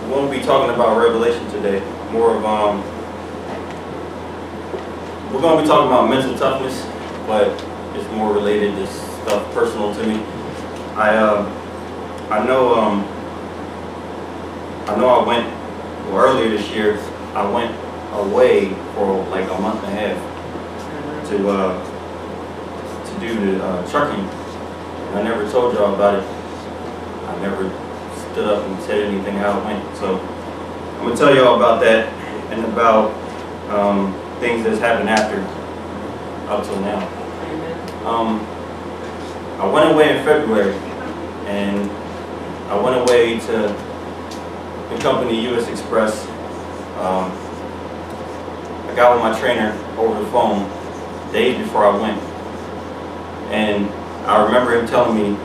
we won't be talking about Revelation today. More of we're going to be talking about mental toughness, but it's more related to stuff personal to me. I know I went, well, earlier this year, I went away for like a month and a half to do the trucking. I never told y'all about it. I never stood up and said anything how it went. So I'm gonna tell y'all about that and about things that's happened after, up till now. I went away in February, and I went away to the company US Express. I got with my trainer over the phone days before I went, and I remember him telling me,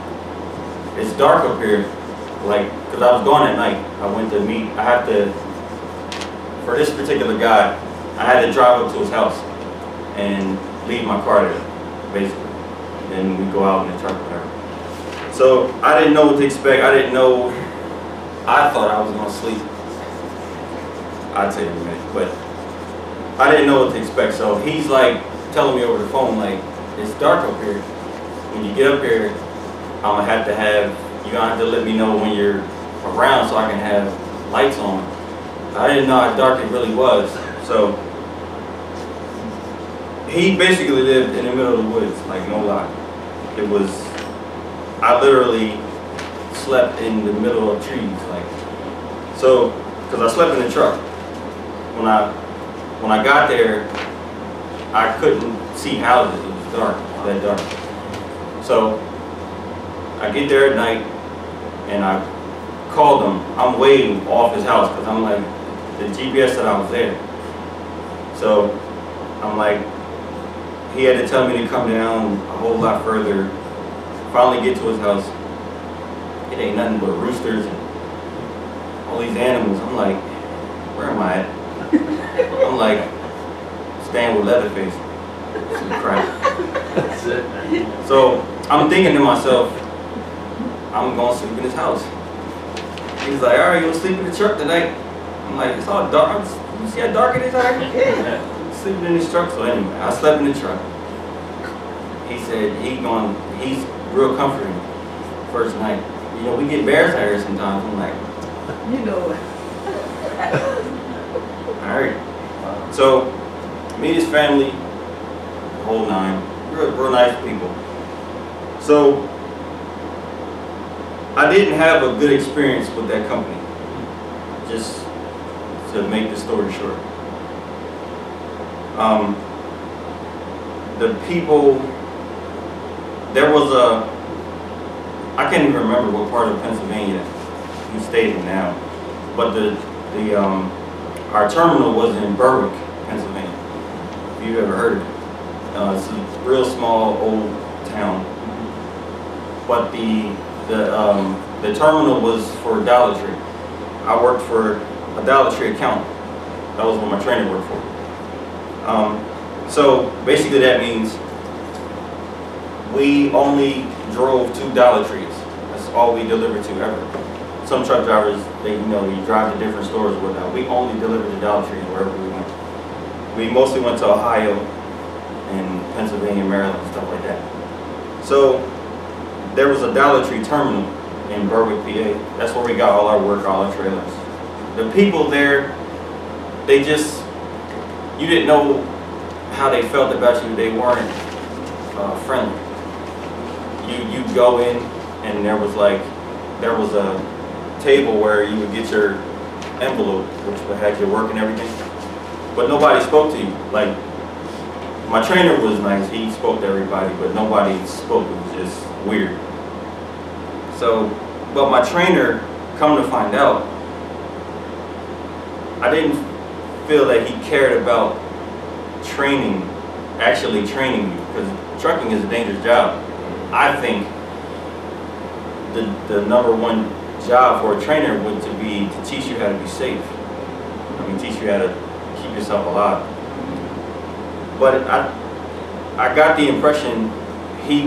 it's dark up here, like, because I was going at night. I went to meet, I had to, for this particular guy, I had to drive up to his house and leave my car there, basically. Then we go out in the truck, whatever. So I didn't know what to expect. I didn't know, I thought I was going to sleep. I'd say in a minute, but I didn't know what to expect. So he's like telling me over the phone, like, it's dark up here. When you get up here, I'm gonna have to have, you're gonna have to let me know when you're around so I can have lights on. I didn't know how dark it really was. So he basically lived in the middle of the woods, like, no lie. It was, I literally slept in the middle of trees, like. So, because I slept in the truck. When I got there, I couldn't see houses. It was dark, that dark. So I get there at night and I called him. I'm way off his house because I'm like, the GPS said I was there. So I'm like, he had to tell me to come down a whole lot further. Finally get to his house. It ain't nothing but roosters and all these animals. I'm like, where am I at? I'm like, staying with Leatherface. Some crap. That's it, man. So I'm thinking to myself, I'm gonna sleep in his house. He's like, all right, you'll sleep in the truck tonight. I'm like, it's all dark. You see how dark it is out here? Yeah. Sleeping in his truck. So anyway, I slept in the truck. He said he's real comforting first night. You know, we get bears out here sometimes. I'm like, you know. all right. So me and his family, the whole nine, real nice people. So I didn't have a good experience with that company, just to make the story short. The people, there was I can't even remember what part of Pennsylvania he stayed in now, but our terminal was in Berwick, Pennsylvania, if you've ever heard of it. It's a real small old town, but the terminal was for Dollar Tree. I worked for a Dollar Tree account. That was what my trainer worked for. So basically that means we only drove to Dollar Trees. That's all we delivered to ever. Some truck drivers, you drive to different stores or whatnot. We only delivered to Dollar Trees wherever we went. We mostly went to Ohio and Pennsylvania, Maryland, stuff like that. So there was a Dollar Tree terminal in Berwick, PA. That's where we got all our work, all our trailers. The people there, you didn't know how they felt about you. They weren't friendly. You go in and there was a table where you would get your envelope, which would have your work and everything, but nobody spoke to you. Like, my trainer was nice, he spoke to everybody, but nobody spoke. It was just weird. So, but my trainer, come to find out, I didn't feel that he cared about actually training you, because trucking is a dangerous job. I think the number one job for a trainer would be to teach you how to be safe. I mean, teach you how to keep yourself alive. But I got the impression he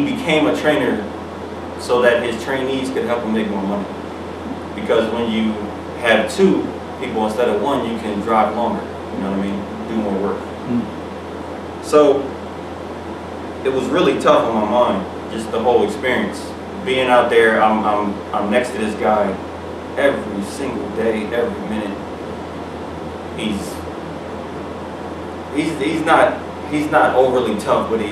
became a trainer so that his trainees could help him make more money. because when you have two people instead of one, you can drive longer. You know what I mean? Do more work. So it was really tough on my mind, just the whole experience. Being out there, I'm next to this guy every single day, every minute. He's not overly tough, but he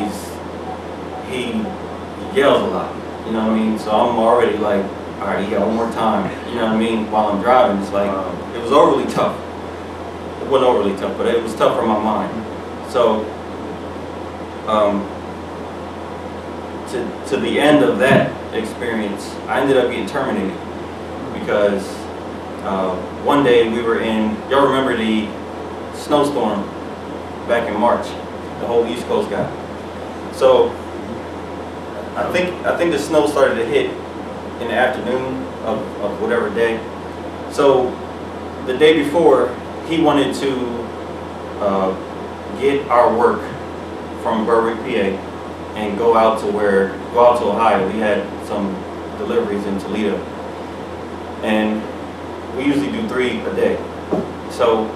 yells a lot. You know what I mean? So I'm already like, all right, he got one more time. You know what I mean? While I'm driving, it's like it was overly tough. It wasn't overly tough, but it was tough for my mind. So to the end of that experience, I ended up getting terminated because one day we were in, y'all remember the snowstorm back in March, the whole East Coast got. So I think the snow started to hit in the afternoon of whatever day. So the day before, he wanted to get our work from Berwick, PA, and go out to Ohio. We had some deliveries in Toledo, and we usually do 3 a day. So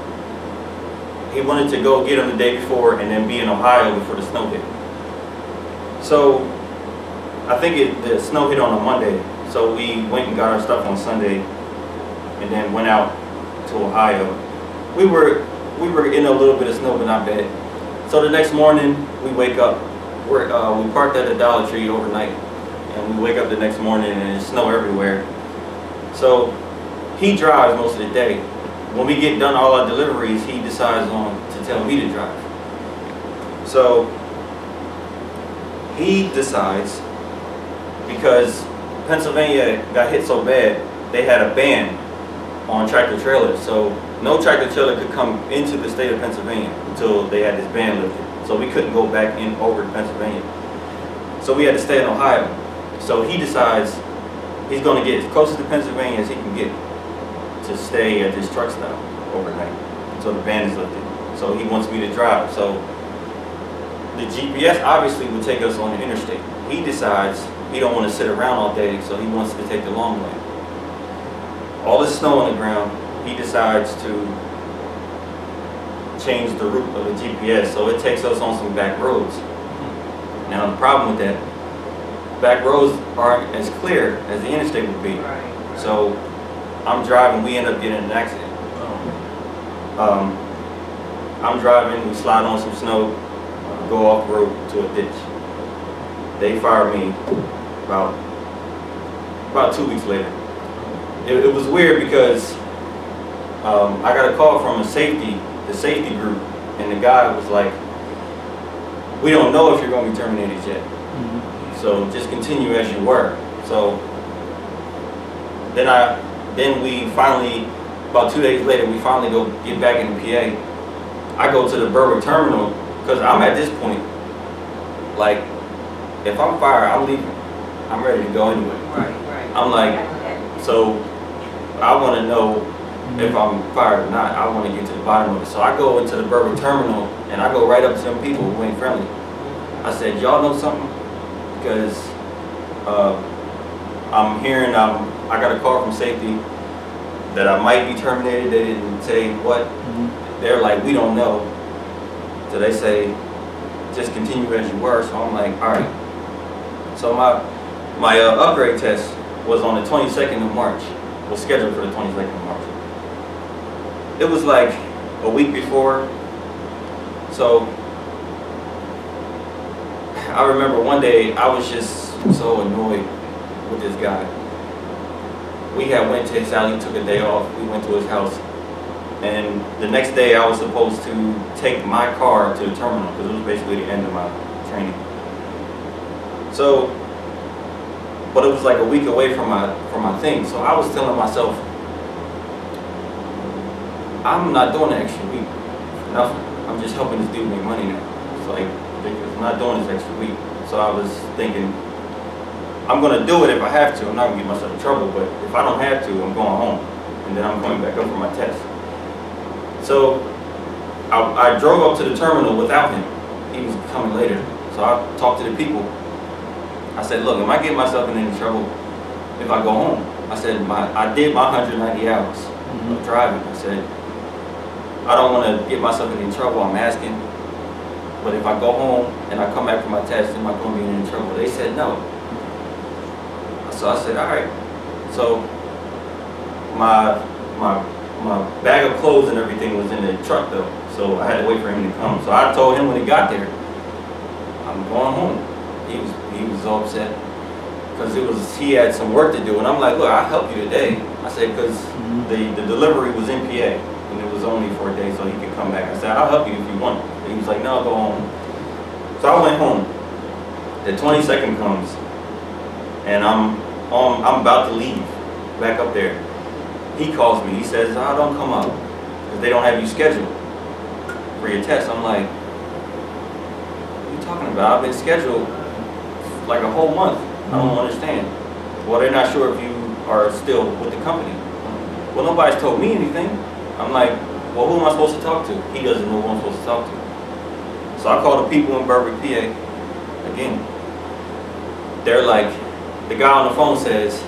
he wanted to go get them the day before and then be in Ohio before the snow hit. So I think the snow hit on a Monday, so we went and got our stuff on Sunday and then went out to Ohio. We were in a little bit of snow, but not bad. So the next morning we wake up. We parked at the Dollar Tree overnight, and we wake up the next morning and there's snow everywhere. So he drives most of the day. When we get done all our deliveries, he decides to tell me to drive. So he decides, because Pennsylvania got hit so bad, they had a ban on tractor trailers. So no tractor trailer could come into the state of Pennsylvania until they had this ban lifted. So we couldn't go back over to Pennsylvania. So we had to stay in Ohio. So he decides he's going to get as close to Pennsylvania as he can get to stay at this truck stop overnight. So the ban is lifted. So he wants me to drive. So the GPS obviously would take us on the interstate. He decides he don't want to sit around all day, so he wants to take the long way. All this snow on the ground, he decides to change the route of the GPS, so it takes us on some back roads. Now the problem with that, back roads aren't as clear as the interstate would be. So I'm driving, we end up getting in an accident. I'm driving, we slide on some snow, go off road to a ditch. They fired me about 2 weeks later. It was weird because I got a call from the safety group, and the guy was like, we don't know if you're going to be terminated yet. So just continue as you were. So then we finally, about 2 days later, we finally go get back in the PA. I go to the Berwick terminal because I'm at this point, like, if I'm fired, I'm leaving. I'm ready to go anyway. Right. I'm like, so I want to know if I'm fired or not. I want to get to the bottom of it. So I go into the Berwick terminal and I go right up to some people who ain't friendly. I said, y'all know something? Because I'm hearing, I got a call from safety that I might be terminated. They didn't say what. They're like, we don't know. So they say, just continue as you were. So I'm like, all right. So my upgrade test was on the 22nd of March. Was scheduled for the 22nd of March. It was like a week before. So I remember one day I was just so annoyed with this guy. We had went to his house, he took a day off, we went to his house. And the next day I was supposed to take my car to the terminal because it was basically the end of my training. So, but it was like a week away from my thing. So I was telling myself, I'm not doing an extra week for nothing. I'm just helping this dude make money now. It's like, I'm not doing this extra week. So I was thinking, I'm gonna do it if I have to. I'm not gonna get myself in trouble, but if I don't have to, I'm going home. And then I'm going back up for my test. So I drove up to the terminal without him. He was coming later. So I talked to the people. I said, look, am I getting myself in any trouble if I go home? I said, I did my 190 hours of driving. I said, I don't want to get myself in any trouble. I'm asking. But if I go home and I come back from my test, am I going to be in any trouble? They said no. So I said, all right. So my bag of clothes and everything was in the truck though. So I had to wait for him to come. So I told him when he got there, I'm going home. He was all upset because he had some work to do. And I'm like, look, I'll help you today. I said, because the delivery was in PA and it was only for a day so he could come back. I said, I'll help you if you want. And he was like, no, go home. So I went home. The 22nd comes and I'm about to leave back up there. He calls me. He says, oh, don't come up because they don't have you scheduled for your test. I'm like, what are you talking about? I've been scheduled like a whole month. I don't understand. Well, they're not sure if you are still with the company. Well, nobody's told me anything. I'm like, well, who am I supposed to talk to? He doesn't know who I'm supposed to talk to. So I call the people in Berwick, PA. Again, they're like, the guy on the phone says,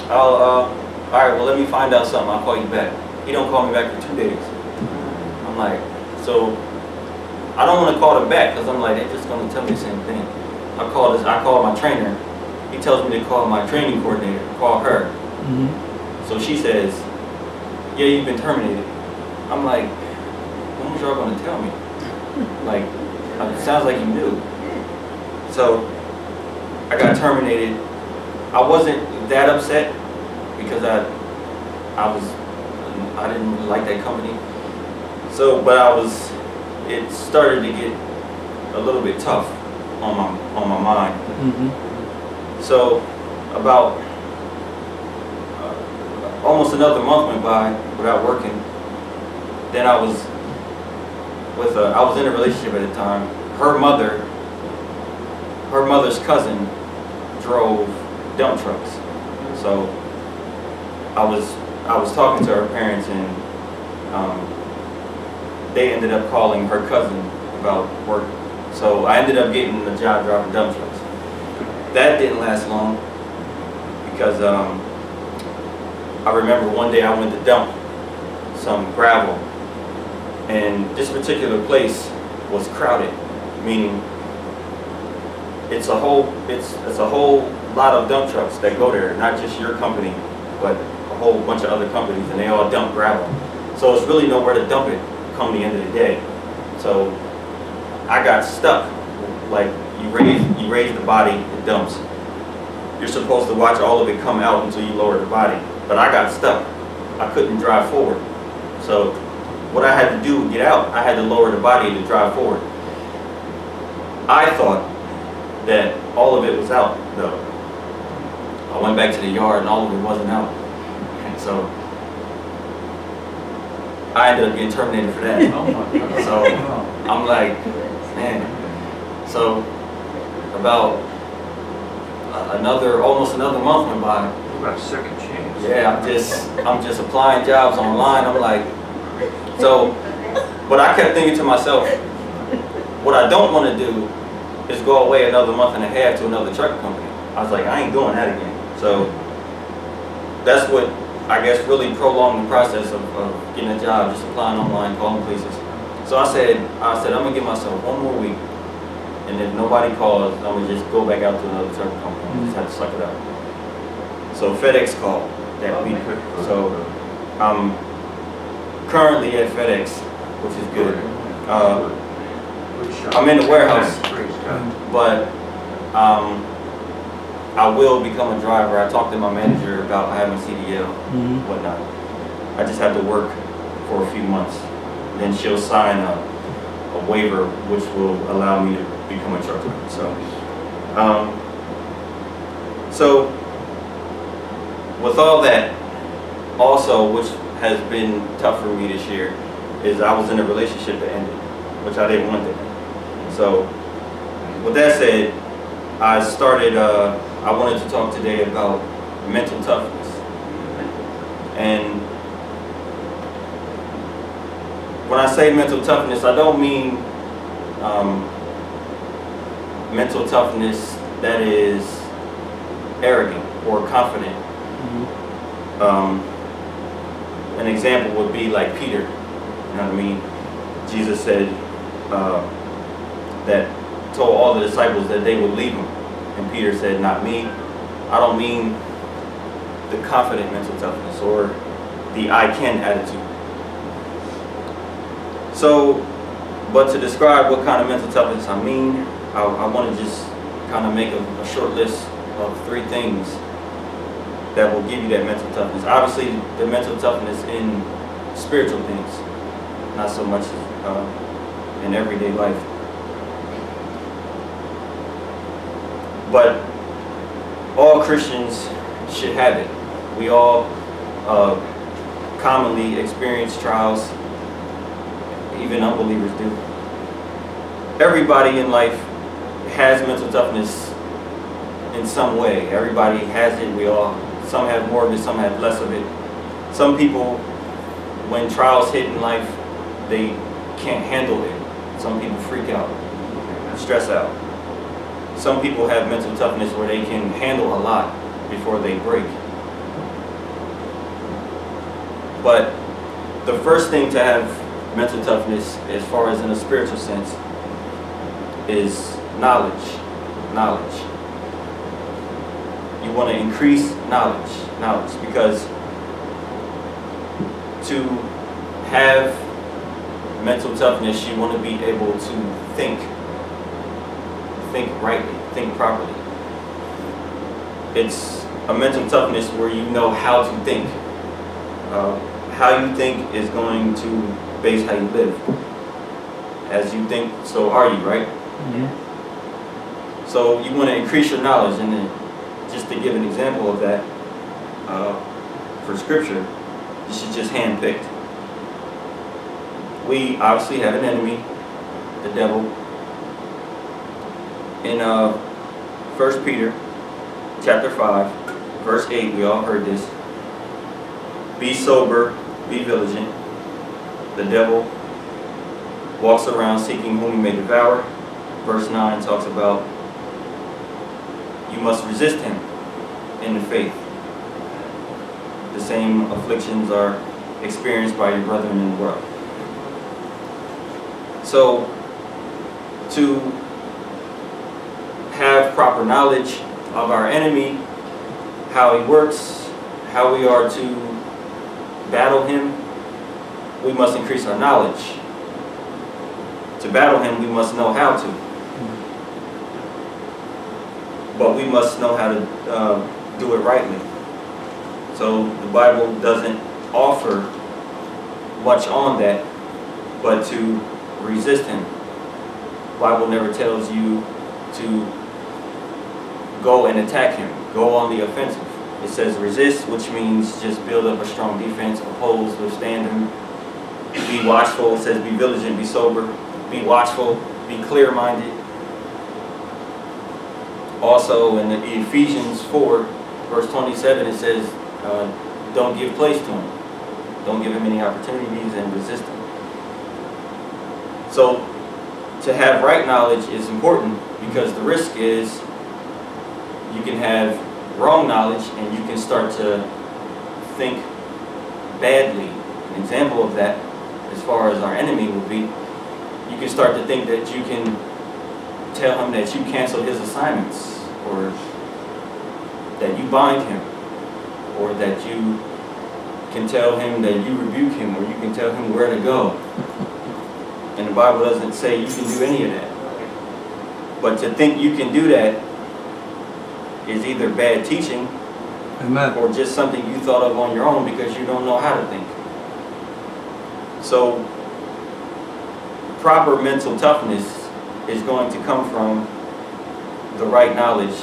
all right, well, let me find out something. I'll call you back. He don't call me back for 2 days. I'm like, so I don't want to call them back because I'm like, they're just going to tell me the same thing. I call my trainer. He tells me to call my training coordinator, call her. So she says, yeah, you've been terminated. I'm like, when was y'all going to tell me? Like, it sounds like you knew. So I got terminated. I wasn't that upset because I didn't really like that company. So, but it started to get a little bit tough on my mind. So about almost another month went by without working. Then I was in a relationship at the time. Her mother's cousin drove dump trucks. So I was talking to her parents and they ended up calling her cousin about work. So I ended up getting a job driving dump trucks. That didn't last long because I remember one day I went to dump some gravel and this particular place was crowded, meaning it's a whole lot of dump trucks that go there, not just your company, but a whole bunch of other companies, and they all dump gravel. So it's really nowhere to dump it come the end of the day. So I got stuck. Like you raise the body, it dumps. You're supposed to watch all of it come out until you lower the body. But I got stuck. I couldn't drive forward. So what I had to do to get out, I had to lower the body to drive forward. I thought that all of it was out though. I went back to the yard and all of it wasn't out. And so I ended up getting terminated for that. So I'm like, man. So about almost another month went by. About a second chance. Yeah, I'm just applying jobs online. I'm like, so, but I kept thinking to myself, what I don't want to do is go away another month and a half to another truck company. I was like, I ain't doing that again. So that's what I guess really prolonged the process of getting a job, just applying online, calling places. So I said I'm gonna give myself one more week, and if nobody calls, I'm gonna just go back out to another truck company. I just have to suck it up. So FedEx called that week. So I'm currently at FedEx, which is good. I'm in the warehouse, but I will become a driver. I talked to my manager about having CDL, whatnot. I just have to work for a few months. Then she'll sign a waiver which will allow me to become a truck driver. So with all that, also, which has been tough for me this year, is I was in a relationship that ended, which I didn't want to end. So with that said, I wanted to talk today about mental toughness. And when I say mental toughness, I don't mean mental toughness that is arrogant or confident. An example would be like Peter. You know what I mean? Jesus said that told all the disciples that they would leave him, and Peter said, "Not me." I don't mean the confident mental toughness or the "I can" attitude. So, but to describe what kind of mental toughness I mean, I want to just kind of make a short list of 3 things that will give you that mental toughness. Obviously, the mental toughness in spiritual things, not so much in everyday life. But all Christians should have it. We all commonly experience trials, even unbelievers do. Everybody in life has mental toughness in some way. Everybody has it. Some have more of it, some have less of it. Some people, when trials hit in life, they can't handle it. Some people freak out, stress out. Some people have mental toughness where they can handle a lot before they break. But the first thing to have mental toughness, as far as in a spiritual sense, is knowledge. Knowledge. You want to increase knowledge, because to have mental toughness, you want to be able to think rightly, think properly. It's a mental toughness where you know how to think. How you think is going to base how you live. As you think, so are you, right? Mm-hmm. So you want to increase your knowledge, and then just to give an example of that, for scripture, this is just handpicked. We obviously have an enemy, the devil. In 1 Peter chapter 5, verse 8, we all heard this. Be sober, be vigilant. The devil walks around seeking whom he may devour. Verse 9 talks about you must resist him in the faith. The same afflictions are experienced by your brethren in the world. So, to have proper knowledge of our enemy, how he works, how we are to battle him, we must increase our knowledge. To battle him, we must know how to. But we must know how to do it rightly. So the Bible doesn't offer much on that, but to resist him. The Bible never tells you to go and attack him, go on the offensive. It says resist, which means just build up a strong defense, oppose, withstand him. Be watchful. It says be vigilant, be sober, be watchful, be clear-minded. Also in Ephesians 4, verse 27, it says, don't give place to him. Don't give him any opportunities and resist him. So to have right knowledge is important, because the risk is you can have wrong knowledge and you can start to think badly. An example of that, as far as our enemy would be, you can start to think that you can tell him that you cancel his assignments, or that you bind him, or that you can tell him that you rebuke him, or you can tell him where to go. And the Bible doesn't say you can do any of that. But to think you can do that is either bad teaching, Amen, or just something you thought of on your own because you don't know how to think. So proper mental toughness is going to come from the right knowledge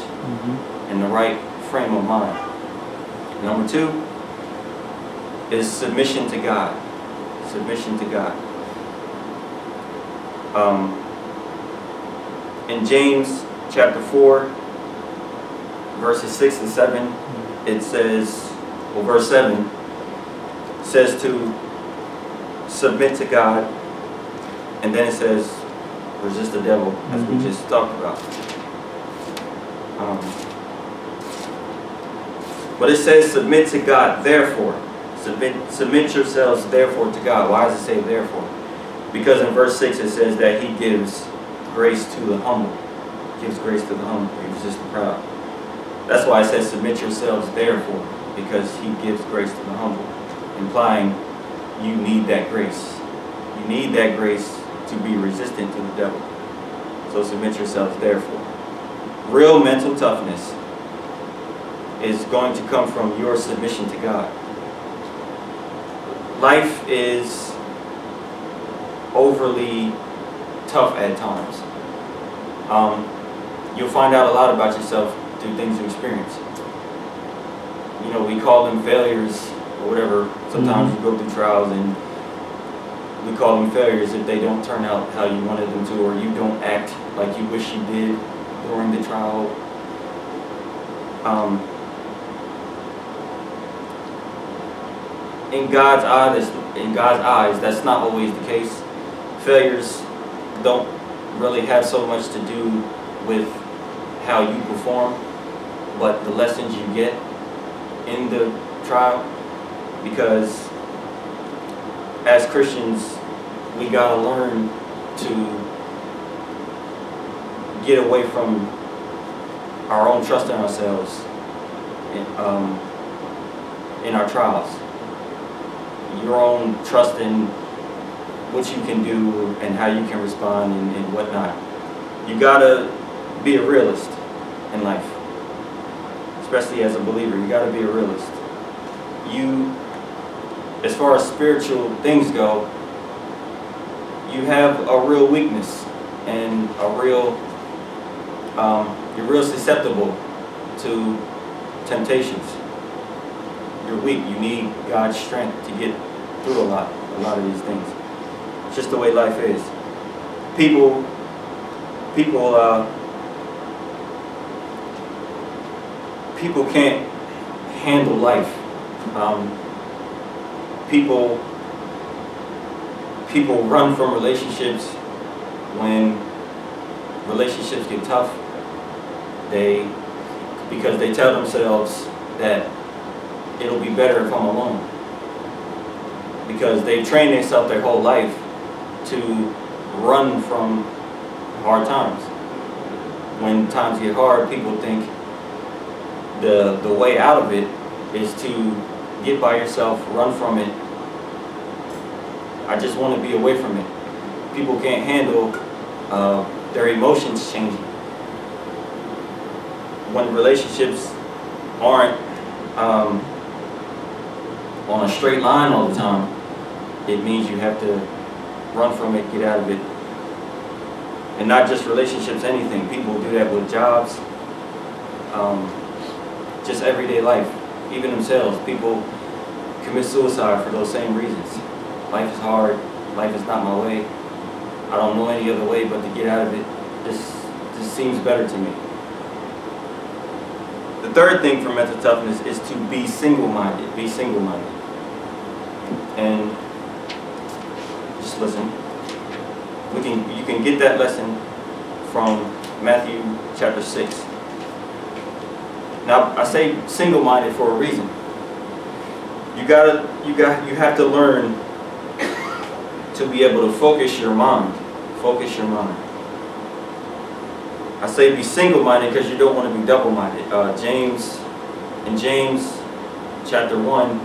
and the right frame of mind. Number 2 is submission to God. Submission to God. In James chapter 4, verses 6 and 7, it says, well, verse 7 says to submit to God, and then it says resist the devil, as we just talked about. But it says submit to God, therefore. Submit yourselves, therefore, to God. Why does it say therefore? Because in verse 6 it says that He gives grace to the humble. Gives grace to the humble. He resists the proud. That's why it says submit yourselves, therefore. Because He gives grace to the humble. Implying you need that grace. You need that grace to be resistant to the devil. So submit yourselves, therefore. Real mental toughness is going to come from your submission to God. Life is overly tough at times. You'll find out a lot about yourself through things you experience. You know, we call them failures or whatever. Sometimes you go through trials and we call them failures if they don't turn out how you wanted them to, or you don't act like you wish you did during the trial. In God's eyes, that's not always the case. Failures don't really have so much to do with how you perform, but the lessons you get in the trial. Because as Christians, we gotta learn to get away from our own trust in ourselves in our trials. Your own trust in what you can do and how you can respond and whatnot. You gotta be a realist in life, especially as a believer. You gotta be a realist. As far as spiritual things go, you have a real weakness and you're real susceptible to temptations. You're weak. You need God's strength to get through a lot of these things. It's just the way life is. People can't handle life. People run from relationships when relationships get tough. Because they tell themselves that it'll be better if I'm alone. Because they've trained themselves their whole life to run from hard times. When times get hard, people think the way out of it is to get by yourself, run from it. I just want to be away from it. People can't handle their emotions changing. When relationships aren't on a straight line all the time, it means you have to run from it, get out of it. And not just relationships, anything. People do that with jobs, just everyday life, even themselves. People commit suicide for those same reasons. Life is hard, life is not my way. I don't know any other way but to get out of it. This seems better to me. The third thing for mental toughness is to be single-minded. Be single-minded. And just listen. You can get that lesson from Matthew chapter 6. Now I say single-minded for a reason. You have to learn to be able to focus your mind. Focus your mind. I say be single-minded because you don't want to be double-minded. In James chapter 1,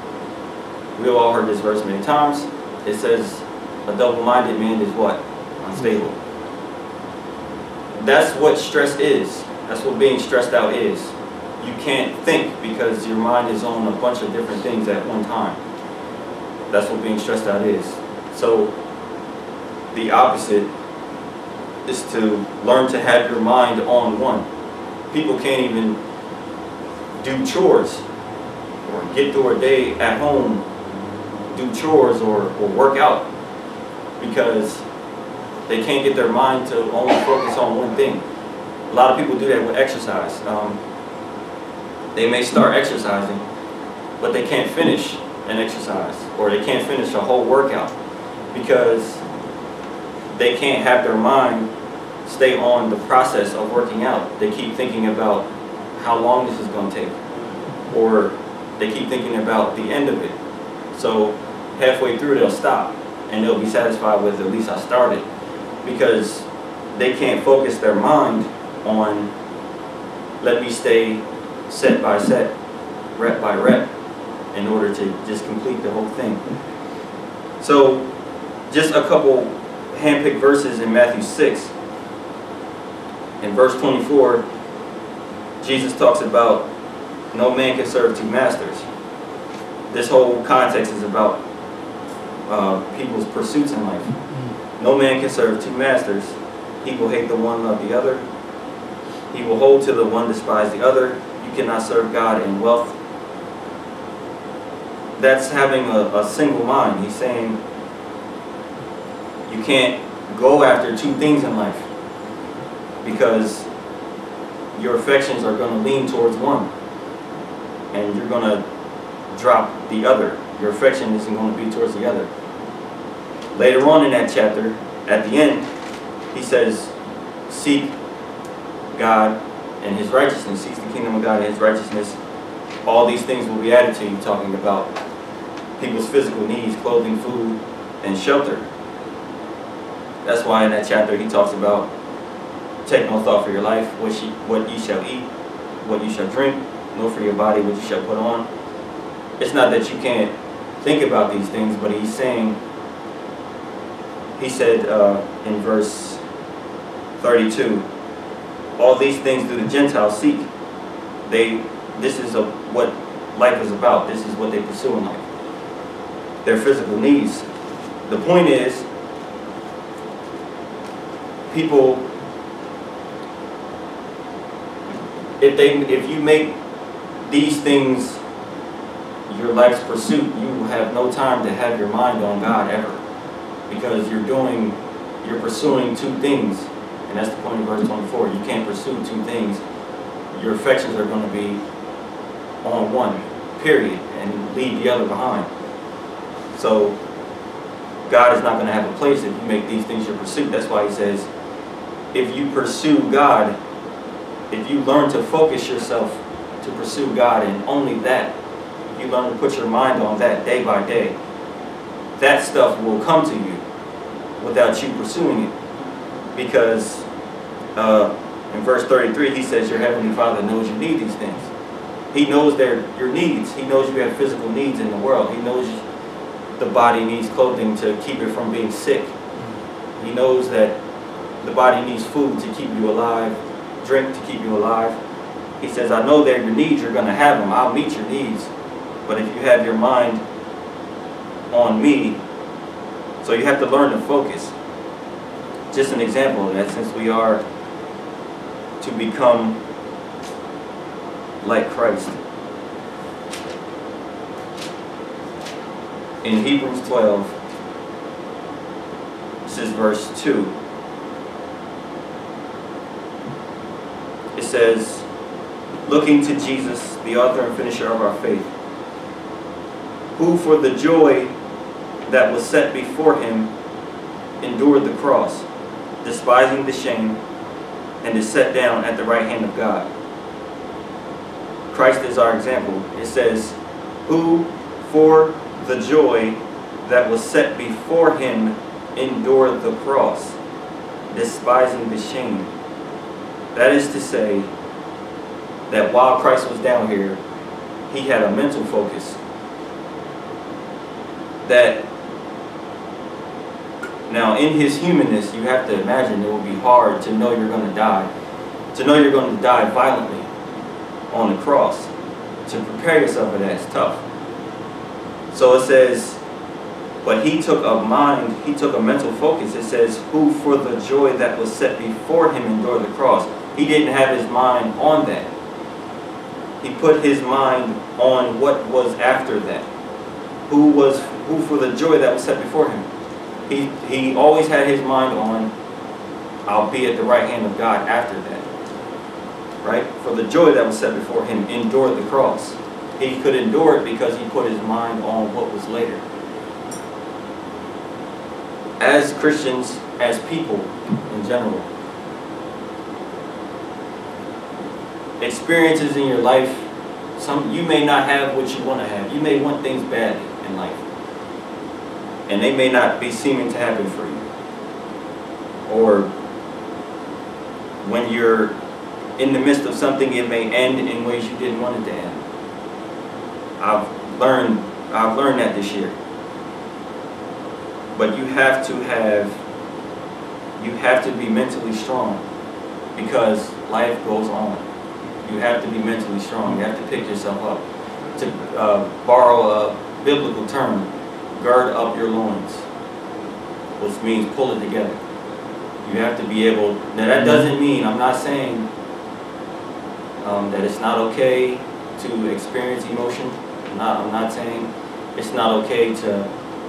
we've all heard this verse many times. It says a double-minded man is what? Unstable. That's what stress is. That's what being stressed out is. You can't think because your mind is on a bunch of different things at one time. That's what being stressed out is. So the opposite is to learn to have your mind on one. People can't even do chores or get through a day at home, do chores or work out because they can't get their mind to only focus on one thing. A lot of people do that with exercise. They may start exercising, but they can't finish an exercise or they can't finish a whole workout because they can't have their mind stay on the process of working out. They keep thinking about how long this is going to take or they keep thinking about the end of it. So halfway through they'll stop and they'll be satisfied with, at least I started, because they can't focus their mind on, let me stay set by set, rep by rep, in order to just complete the whole thing. So just a couple hand-picked verses in Matthew 6. In verse 24, Jesus talks about no man can serve two masters. This whole context is about people's pursuits in life. No man can serve two masters. He will hate the one, love the other. He will hold to the one, despise the other. You cannot serve God and wealth. That's having a single mind. He's saying you can't go after two things in life, because your affections are going to lean towards one and you're going to drop the other. Your affection isn't going to be towards the other. Later on in that chapter, at the end, he says, seek God and his righteousness. Seek the kingdom of God and his righteousness. All these things will be added to you, talking about people's physical needs, clothing, food, and shelter. That's why in that chapter he talks about, take no thought for your life, what ye shall eat, what you shall drink, nor for your body what you shall put on. It's not that you can't think about these things, but he's saying, he said in verse 32, all these things do the Gentiles seek. This is what life is about. This is what they pursue in life. Their physical needs. The point is, people, if you make these things your life's pursuit, you will have no time to have your mind on God ever, because you're pursuing two things, and that's the point of verse 24. You can't pursue two things. Your affections are going to be on one, period, and leave the other behind. So God is not going to have a place if you make these things your pursuit. That's why he says, if you pursue God, if you learn to focus yourself to pursue God and only that, if you learn to put your mind on that day by day, that stuff will come to you without you pursuing it. Because in verse 33, he says, your heavenly Father knows you need these things. He knows your needs. He knows you have physical needs in the world. He knows the body needs clothing to keep it from being sick. He knows that the body needs food to keep you alive, drink to keep you alive. He says, I know that your needs, you're going to have them. I'll meet your needs. But if you have your mind on me, so you have to learn to focus. Just an example of that, since we are to become like Christ. In Hebrews 12, this is verse 2. It says, looking to Jesus, the author and finisher of our faith, who for the joy that was set before him endured the cross, despising the shame, and is set down at the right hand of God. Christ is our example. It says, who for the joy that was set before him endured the cross, despising the shame. That is to say that while Christ was down here, he had a mental focus. That now in his humanness, you have to imagine it will be hard to know you're going to die. To know you're going to die violently on the cross. To prepare yourself for that is tough. So it says, but he took a mental focus. It says, who for the joy that was set before him endured the cross. He didn't have his mind on that. He put his mind on what was after that. Who for the joy that was set before him. He always had his mind on, I'll be at the right hand of God after that. Right? For the joy that was set before him endured the cross. He could endure it because he put his mind on what was later. As Christians, as people in general, experiences in your life, You may not have what you want to have. You may want things badly in life, and they may not be seeming to happen for you. Or when you're in the midst of something, it may end in ways you didn't want it to end. I've learned that this year. But you have to be mentally strong, because life goes on. You have to be mentally strong. You have to pick yourself up. To borrow a biblical term, gird up your loins, which means pull it together. You have to be able. Now that doesn't mean, I'm not saying that it's not okay to experience emotion. I'm not saying it's not okay to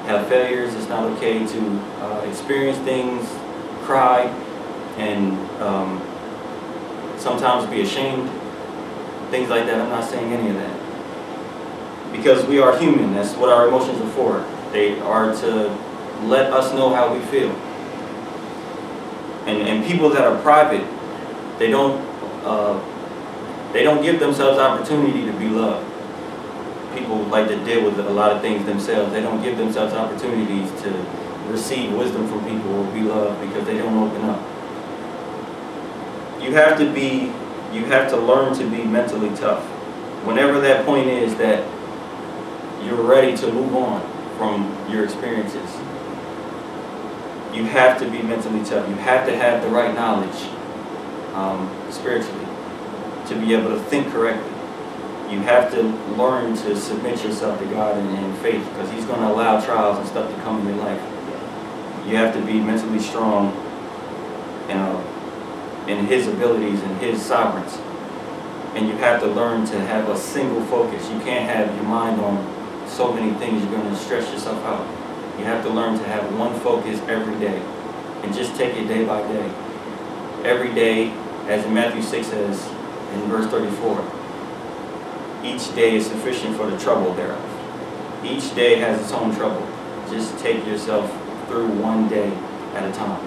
have failures. It's not okay to experience things, cry, and sometimes be ashamed. Things like that. I'm not saying any of that. Because we are human. That's what our emotions are for. They are to let us know how we feel. And people that are private, they don't give themselves opportunity to be loved. People like to deal with a lot of things themselves. They don't give themselves opportunities to receive wisdom from people or be loved, because they don't open up. You have to learn to be mentally tough. Whenever that point is that you're ready to move on from your experiences, you have to be mentally tough. You have to have the right knowledge spiritually to be able to think correctly. You have to learn to submit yourself to God in faith, because He's going to allow trials and stuff to come in your life. You have to be mentally strong in His abilities and His sovereignty. And you have to learn to have a single focus. You can't have your mind on so many things. You're going to stress yourself out. You have to learn to have one focus every day, and just take it day by day. Every day, as in Matthew 6 says in verse 34, each day is sufficient for the trouble thereof. Each day has its own trouble. Just take yourself through one day at a time.